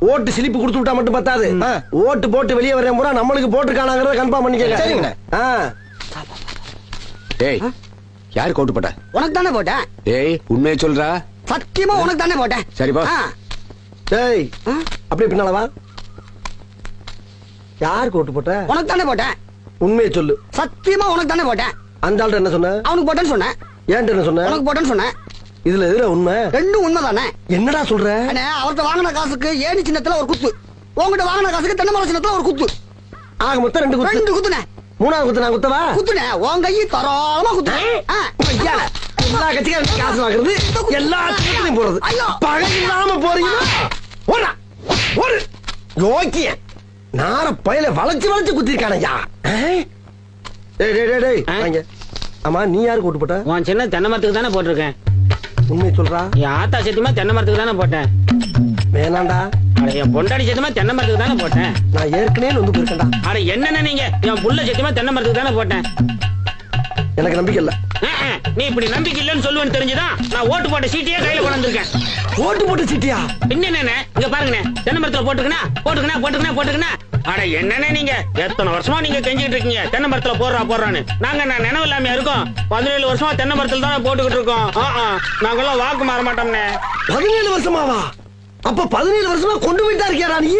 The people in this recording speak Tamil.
ஓட்டு சிலிப்பு கொடுத்து விட்டா மட்டும் பத்தாது. ஓட்டு போட்டு வெளியே வரேன் பூரா நம்மளுக்கு போட்டுருக்கானாங்கிறத கன்ஃபார்ம் பண்ணிக்கங்க. சரிங்கண்ணே. ஏய், யாருக்கு ஓட்டு போட்ட? உனக்கு தானே போட்டேன். ஏய், உண்மையை சொல்றா. சத்தியமா உனக்கு தானே போட்டேன். சரிப்பா. டேய், அப்படியே பின்னால வா. யாருக்கு ஓட்டு போட்ட? உனக்கு தானே போட்டேன். உண்மையை சொல்லு. சத்தியமா உனக்கு தானே போட்டேன். அந்த ஆள்கிட்ட என்ன சொன்ன? அவனுக்கு போட்டேன்னு சொன்னேன். ஏன்ட்ட என்ன சொன்ன? உனக்கு போட்டேன்னு சொன்னேன். இதுல எதுல உண்மை? ரெண்டும் உண்மைதானே. என்னடா சொல்ற? அவர்கிட்ட வாங்கின காசுக்கு ஏணி சின்னத்துல ஒரு குத்து, உங்ககிட்ட வாங்கின காசுக்கு தென்னை மரம் சின்னத்துல ஒரு குத்து. ஆக மொத்தம் ரெண்டு குத்து. ரெண்டு குத்துனே. மூணாவது குத்து நான் குத்தவா? குத்துனே. உன் கையை தரோளமா குத்துனே. எல்லா கட்சிக்காரும் காசு வாங்குறது, எல்லா கட்சிகளையும் போறது. பகை இல்லாம போறீங்க. ஓடா ஓடு. யோக்கிய நார பயில வளைச்சு வளைச்சு குத்திருக்கானயா. டேய் டேய் டேய் டேய் வாங்க. ஆமா, நீ யாருக்கு ஓட்டு போட்ட? உன் சின்ன தென்னை மரத்துக்கு தானே போட்டிருக்கேன். உண்மையை சொல்றா. என் ஆத்தா சத்தியமா தென்னை மரத்துக்கு தானே போட்டேன். வேணாண்டா. அட, என் பொண்டாடி சத்தியமா தென்னை மரத்துக்கு தானே போட்டேன். நான் ஏற்கனவே வந்து போயிருக்கேன்டா. அட என்னென்ன நீங்க, என் புள்ள சத்தியமா தென்னை மரத்துக்கு தானே போட்டேன். எனக்கு நம்பிக்கை இல்ல. நீ இப்படி நம்பிக்கை இல்லைன்னு சொல்லுவேன்னு தெரிஞ்சுதான் நான் ஓட்டு போட்ட சீட்டையே கையில கொண்டு வந்திருக்கேன். ஓட்டு போட்டு சீட்டியா? பின்ன என்னண்ணே, இங்க பாருங்கண்ணே, தென்னை மரத்துல போட்டுக்கணா போட்டுக்கணா போட்டுக்கணா போட்டுக்கணா. அட என்னண்ணே, நீங்க எத்தனை வருஷமா நீங்க கெஞ்சிட்டு இருக்கீங்க தென்னை மரத்துல போடுறான்னு. நான் நினைவு இல்லாம இருக்கோம். 17 வருஷமா தென்னை மரத்துல தானே போட்டுக்கிட்டு இருக்கோம். நாங்கெல்லாம் வாக்கு மாற மாட்டோம்னே. 17 வருஷமாவா? அப்ப 17 வருஷமா கொண்டு போயிட்டா இருக்கியாடா நீ?